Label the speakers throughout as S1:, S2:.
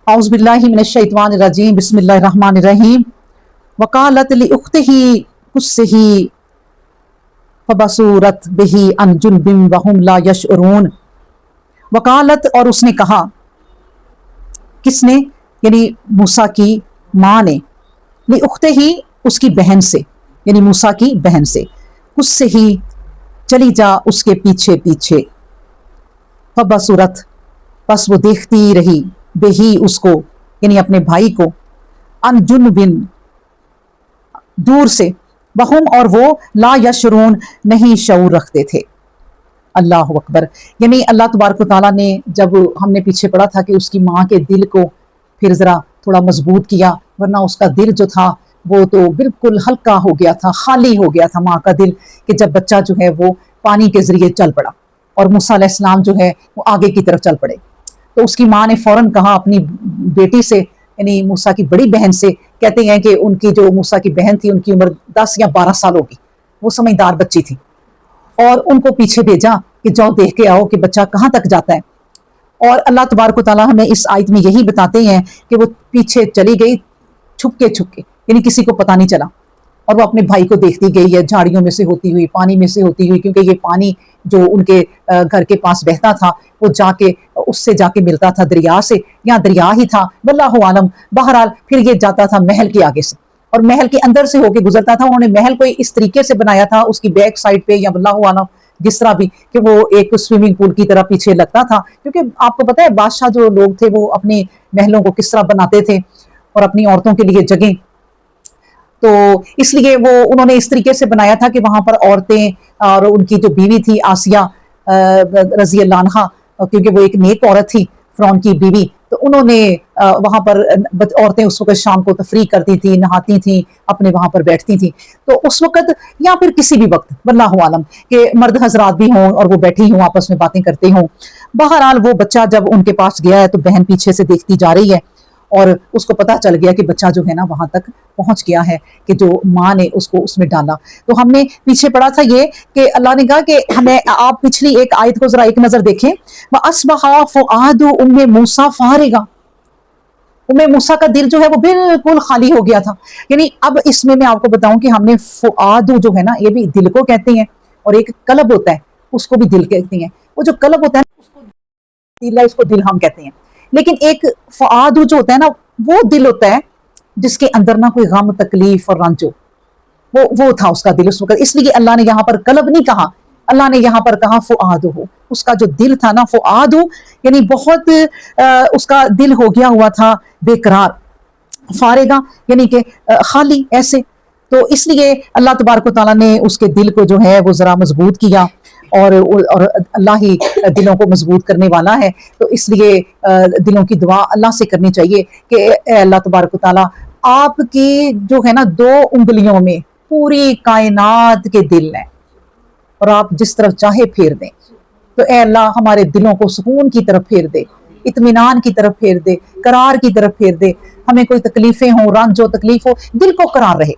S1: औज़ुबिल्लाहि मिनश्शैतानिर्रजीम बिस्मिल्लाहिर्रहमानिर्रहीम वक़ालत लिउख्तिही कुस्सिही फबसूरत बिही अन जुनबिन वहुम ला यशउरून। वकालत, और उसने कहा, किसने, यानी मूसा की माँ ने, लिउख्तिही उसकी बहन से, यानी मूसा की बहन से, कुस्सिही चली जा उसके पीछे पीछे, फबसूरत बस वो देखती रही, बेही उसको, यानी अपने भाई को, अन जुनबिन दूर से, वहुम और वो, ला यशरून नहीं शऊर रखते थे। अल्लाह अकबर। यानी अल्लाह तबारक तआला ने, जब हमने पीछे पढ़ा था कि उसकी माँ के दिल को फिर ज़रा थोड़ा मजबूत किया, वरना उसका दिल जो था वो तो बिल्कुल हल्का हो गया था, खाली हो गया था माँ का दिल, कि जब बच्चा जो है वो पानी के ज़रिए चल पड़ा और मूसा अलैहिस्सलाम जो है वो आगे की तरफ चल पड़े। तो उसकी माँ ने फ़ौरन कहा अपनी बेटी से, यानी मूसा की बड़ी बहन से, कहते हैं कि उनकी जो मूसा की बहन थी उनकी उम्र 10 या 12 साल होगी, वो समझदार बच्ची थी, और उनको पीछे भेजा कि जाओ देख के आओ कि बच्चा कहाँ तक जाता है। और अल्लाह तबारक व तआला हमें इस आयत में यही बताते हैं कि वो पीछे चली गई छुपके छुपके, यानी किसी को पता नहीं चला, और वो अपने भाई को देखती गई है, झाड़ियों में से होती हुई, पानी में से होती हुई, क्योंकि ये पानी जो उनके घर के पास बहता था वो जाके उससे जाके मिलता था दरिया से, या दरिया ही था, वल्लाहु आलम। बहरहाल फिर ये जाता था महल के आगे से, और महल के अंदर से होके गुजरता था। उन्होंने महल को इस तरीके से बनाया था उसकी बैक साइड पे, या वल्लाहु आलम जिस तरह भी, कि वो एक स्विमिंग पूल की तरह पीछे लगता था, क्योंकि आपको पता है बादशाह जो लोग थे वो अपने महलों को किस तरह बनाते थे और अपनी औरतों के लिए जगह, तो इसलिए वो उन्होंने इस तरीके से बनाया था कि वहां पर औरतें और उनकी जो बीवी थी आसिया रजी अल्लाह अन्हा, क्योंकि वो एक नेक औरत थी फ़िरौन की बीवी, तो उन्होंने वहां पर औरतें उस वक्त शाम को तफरी करती थी, नहाती थी, अपने वहां पर बैठती थी। तो उस वक्त या फिर किसी भी वक्त वल्लाहु आलम के मर्द हजरात भी हों और वो बैठी हों आपस में बातें करते हों। बहरहाल वो बच्चा जब उनके पास गया है तो बहन पीछे से देखती जा रही है, और उसको पता चल गया कि बच्चा जो है ना वहां तक पहुंच गया है, कि जो माँ ने उसको उसमें डाला। तो हमने पीछे पढ़ा था ये कि अल्लाह ने कहा कि हमें, आप पिछली एक आयत को जरा एक नजर देखें, वह अस्बहा फुआदु उम्मे मूसा फारिगा, उम्मे मूसा का दिल जो है वो बिल्कुल खाली हो गया था। यानी अब इसमें मैं आपको बताऊं कि हमने फुआदु जो है ना, ये भी दिल को कहते हैं, और एक कलब होता है उसको भी दिल कहते हैं। वो जो कलब होता है ना उसको दिल है, इसको दिल हम कहते हैं, लेकिन एक फुआदु जो होता है ना वो दिल होता है जिसके अंदर ना कोई गम तकलीफ और रंज हो, वो था उसका दिल उस वक्त। इसलिए अल्लाह ने यहाँ पर कलब नहीं कहा, अल्लाह ने यहाँ पर कहा फुआदु हो, उसका जो दिल था ना फुआदु, यानी बहुत उसका दिल हो गया हुआ था बेकरार, फारेगा यानी कि खाली ऐसे। तो इसलिए अल्लाह तबारक व तआला ने उसके दिल को जो है वो जरा मजबूत किया, और अल्लाह ही दिलों को मजबूत करने वाला है। तो इसलिए दिलों की दुआ अल्लाह से करनी चाहिए कि अल्लाह तबारक व तआला आपकी जो है ना 2 उंगलियों में पूरी कायनात के दिल हैं, और आप जिस तरफ चाहे फेर दें। तो ए अल्लाह हमारे दिलों को सुकून की तरफ फेर दे, इत्मीनान की तरफ फेर दे, करार की तरफ फेर दे। हमें कोई तकलीफें हो, रंज हो, तकलीफ हो, दिल को करार रहे,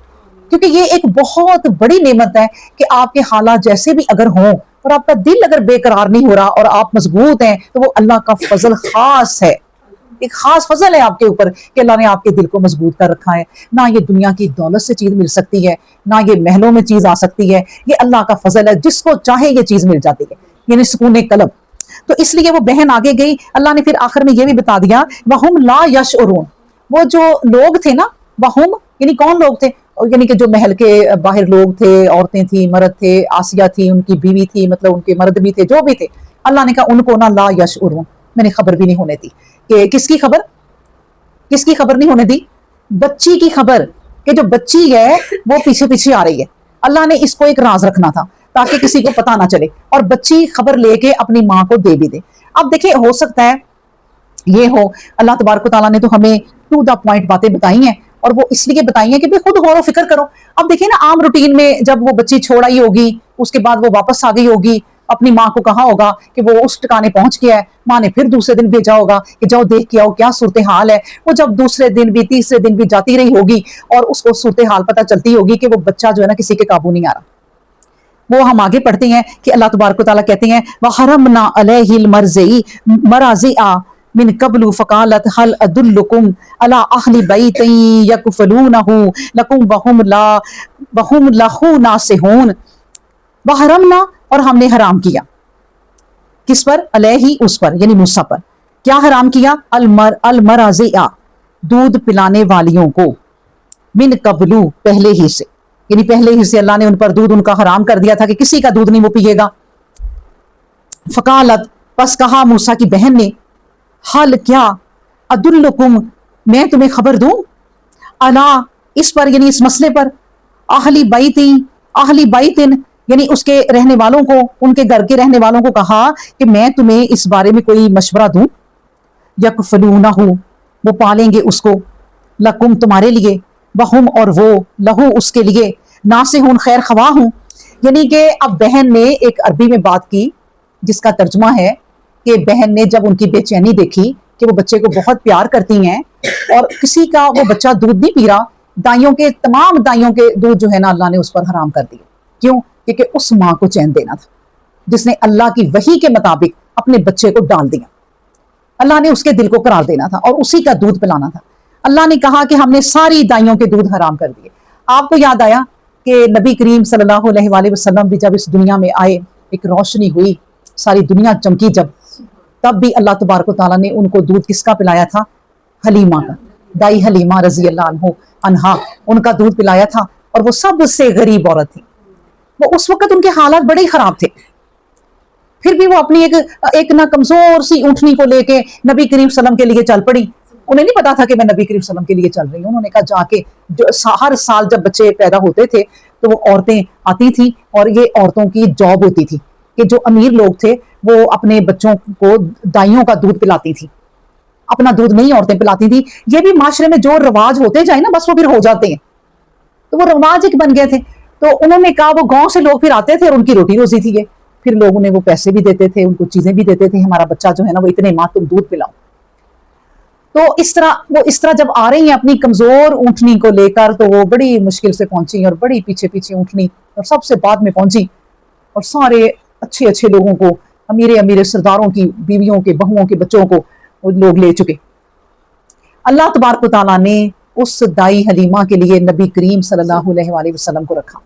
S1: क्योंकि ये एक बहुत बड़ी नेमत है कि आपके हालात जैसे भी अगर हों और आपका दिल अगर बेकरार नहीं हो रहा और आप मजबूत हैं, तो वो अल्लाह का फजल खास है, एक खास फजल है आपके ऊपर कि अल्लाह ने आपके दिल को मजबूत कर रखा है। ना ये दुनिया की दौलत से चीज मिल सकती है, ना ये महलों में चीज आ सकती है, ये अल्लाह का फजल है, जिसको चाहे ये चीज मिल जाती है, यानी सुकून कलब। तो इसलिए वो बहन आगे गई। अल्लाह ने फिर आखिर में ये भी बता दिया, वहुम ला यशउरून, वो जो लोग थे ना, वहुम यानी कौन लोग थे, यानी कि जो महल के बाहर लोग थे, औरतें थी, मर्द थे, आसिया थी उनकी बीवी थी, मतलब उनके मर्द भी थे, जो भी थे, अल्लाह ने कहा उनको ना ला यशउरून, मैंने खबर भी नहीं होने दी। कि किसकी खबर नहीं होने दी? बच्ची की खबर, कि जो बच्ची है वो पीछे पीछे आ रही है। अल्लाह ने इसको एक राज रखना था ताकि किसी को पता ना चले, और बच्ची खबर लेके अपनी माँ को दे भी दे। अब देखिए, हो सकता है ये हो, अल्लाह तबारक तआला ने तो हमें टू द पॉइंट बातें बताई हैं, और वो इसलिए बताई हैं कि भाई खुद गौर फिक्र करो। अब देखिए ना, आम रूटीन में जब वो बच्ची छोड़ आई होगी, उसके बाद वो वापस आ गई होगी, अपनी माँ को कहा होगा कि वो उस ठिकाने पहुंच गया है, माँ ने फिर दूसरे दिन भेजा होगा कि जाओ देख के आओ क्या सूरत हाल है। वो जब दूसरे दिन भी तीसरे दिन भी जाती रही होगी, और उसको सूरत हाल पता चलती होगी कि वो बच्चा जो है ना किसी के काबू नहीं आ रहा। वो हम आगे पढ़ते हैं कि अल्लाह तबारक व तआला कहते हैं, वहरमना अलैहिल मराज़िआ, मिन कबलु फ़क़ालत हल अदुल्लुकुम अला अहलि बैतिन यकफलूनहु लकुम वहुम लहु नासिहून। वहरमना, और हमने हराम किया, किस पर? अलैहि, उस पर, यानी मूसा पर। क्या हराम किया? अलमराज़िया, दूध पिलाने वालियों को, मिन कबलू, पहले ही से, यानी पहले ही से अल्लाह ने उन पर दूध उनका हराम कर दिया था कि किसी का दूध नहीं वो पिएगा। फ़क़ालत, बस कहा मूसा की बहन ने, हल, क्या, अदुल्लुकुम, मैं तुम्हें खबर दूं, अला, इस पर, यानी इस मसले पर, अहली बैतिन, यानी उसके रहने वालों को, उनके घर के रहने वालों को कहा कि मैं तुम्हें इस बारे में कोई मशवरा दूं। यकफलूनहु, वो पालेंगे उसको, लकुम, तुम्हारे लिए, वहुम, और वो, लहू, उसके लिए, नासिहून, खैर खवाह हूं। यानी कि अब बहन ने एक अरबी में बात की जिसका तर्जुमा है कि बहन ने जब उनकी बेचैनी देखी कि वो बच्चे को बहुत प्यार करती हैं और किसी का वो बच्चा दूध नहीं पी रहा, तमाम दाइयों के दूध जो है ना अल्लाह ने उस पर हराम कर दिए। क्यों? क्योंकि उस माँ को चैन देना था जिसने अल्लाह की वही के मुताबिक अपने बच्चे को डाल दिया। अल्लाह ने उसके दिल को करार देना था और उसी का दूध पिलाना था। अल्लाह ने कहा कि हमने सारी दाइयों के दूध हराम कर दिए। आपको याद आया कि नबी करीम सल्लल्लाहु अलैहि वसल्लम भी जब इस दुनिया में आए, एक रोशनी हुई, सारी दुनिया चमकी जब, तब भी अल्लाह तबारक व तआला ने उनको दूध किसका पिलाया था? हलीमा का, दाई हलीमा रजी अल्लाह अन्हा, उनका दूध पिलाया था। और वो सबसे गरीब औरत थी, वो उस वक्त उनके हालात बड़े ही खराब थे, फिर भी वो अपनी एक ना कमजोर सी ऊँटनी को लेके नबी करीम सल्लम के लिए चल पड़ी। उन्हें नहीं पता था कि मैं नबी करीम सल्लम के लिए चल रही हूँ। उन्होंने कहा जाके, हर साल जब बच्चे पैदा होते थे तो वो औरतें आती थी और ये औरतों की जॉब होती थी कि जो अमीर लोग थे वो अपने बच्चों को दाइयों का दूध पिलाती थी, अपना दूध नहीं औरतें पिलाती थी। ये भी माशरे में जो रवाज होते जाए ना बस वो फिर हो जाते हैं, तो वो रवाज एक बन गए थे। तो उन्होंने कहा, वो गांव से लोग फिर आते थे और उनकी रोटी रोजी थी ये, फिर लोग उन्हें वो पैसे भी देते थे, उनको चीजें भी देते थे, हमारा बच्चा जो है ना वो इतने माँ तुम दूध पिलाओ। तो इस तरह जब आ रही हैं अपनी कमजोर ऊँटनी को लेकर, तो वो बड़ी मुश्किल से पहुंची और बड़ी पीछे पीछे ऊँटनी, और सबसे बाद में पहुंची और सारे अच्छे अच्छे लोगों को, अमीरे अमीरे सरदारों की बीवियों के, बहुओं के बच्चों को वो लोग ले चुके। अल्लाह तबारक व तआला ने उस दाई हलीमा के लिए नबी करीम सल्लल्लाहु अलैहि वसल्लम को रखा।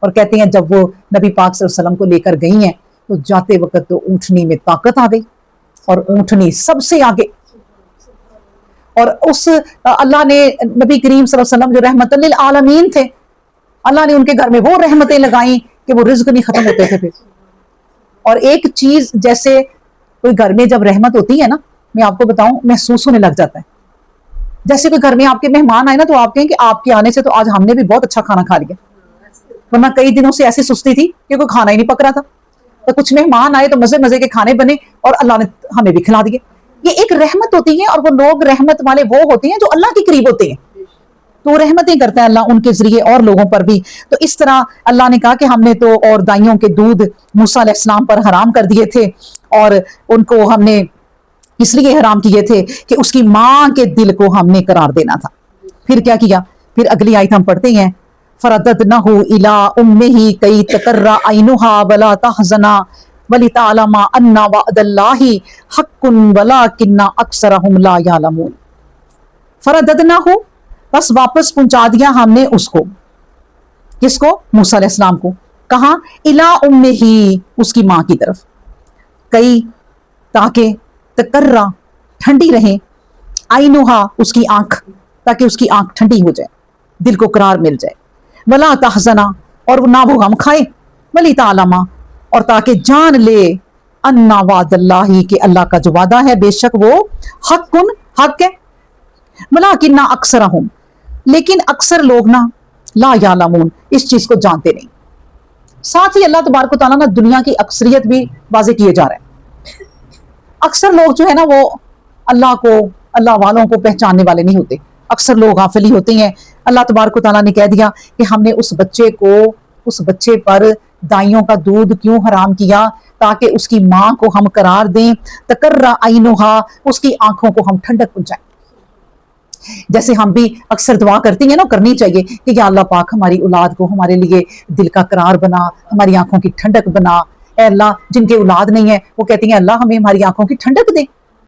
S1: और कहते हैं जब वो नबी पाक सल्लल्लाहु अलैहि वसल्लम को लेकर गई हैं तो जाते वक्त तो ऊँटनी में ताकत आ गई और ऊँटनी सबसे आगे। और उस अल्लाह ने नबी करीम सल्लल्लाहु अलैहि वसल्लम जो रहमतुल लिल आलमीन थे, अल्लाह ने उनके घर में वो रहमतें लगाई कि वो रिज्क नहीं खत्म होते थे फिर। और एक चीज, जैसे कोई घर में जब रहमत होती है ना, मैं आपको बताऊं, महसूस होने लग जाता है। जैसे कोई घर में आपके मेहमान आए ना तो आप कहें कि आपके आने से तो आज हमने भी बहुत अच्छा खाना खा लिया, वरना कई दिनों से ऐसी सुस्ती थी कि कोई खाना ही नहीं पक रहा था। तो कुछ मेहमान आए तो मजे मजे के खाने बने और अल्लाह ने हमें भी खिला दिए। ये एक रहमत होती है, और वो लोग रहमत वाले वो होते हैं जो अल्लाह के करीब होते हैं, तो रहमतें करता है अल्लाह उनके जरिए और लोगों पर भी। तो इस तरह अल्लाह ने कहा कि हमने तो और दाइयों के दूध मूसा अलैहिस्सलाम पर हराम कर दिए थे, और उनको हमने इसलिए हराम किए थे कि उसकी माँ के दिल को हमने करार देना था। फिर क्या किया? फिर अगली आयत हम पढ़ते हैं, फरददनहु इला उम्मिही कई तकर्रा ऐनुहा वला तहज़ना वलितअलमा अन्ना वअदल्लाहि हक्कुन वलाकिन्ना अक्सरहुम ला यअलमून। फरददनहु, बस वापस पहुंचा दिया हमने उसको, किसको? मूसा अलैहिस्सलाम को। कहाँ? इला उम्मिही, उसकी माँ की तरफ, कई, ताकि, तकर्रा, ठंडी रहे, आइनुहा, उसकी आंख, ताकि उसकी आंख ठंडी हो जाए, दिल को करार मिल जाए, वला तहज़ना, और ना वो गम खाए, वली तालमा, और ताकि जान ले, अन्ना वादल्लाही, के अल्लाह का जो वादा है बेशक वो हक्कुन, हक है, वलाकिन्ना अक्सरहुम, लेकिन अक्सर लोग ना, ला यालमून, इस चीज को जानते नहीं। साथ ही अल्लाह तबारक व तआला ना दुनिया की अक्सरियत भी वाज़े किए जा रहे हैं। अक्सर लोग जो है ना वो अल्लाह को, अल्लाह वालों को पहचानने वाले नहीं होते, अक्सर लोग गाफिली होते हैं। अल्लाह तबारक व तआला ने कह दिया कि हमने उस बच्चे पर दाइयों का दूध क्यों हराम किया? ताकि उसकी माँ को हम करार दें, तकर्रा ऐनुहा, उसकी आंखों को हम ठंडक पहुंचाएं। जैसे हम भी अक्सर दुआ करती हैं ना, करनी चाहिए कि या अल्लाह पाक हमारी औलाद को हमारे लिए दिल का करार बना, हमारी आंखों की ठंडक बना। ए अल्लाह, जिनके औलाद नहीं है वो कहती हैं अल्लाह हमें हमारी आंखों की ठंडक दे,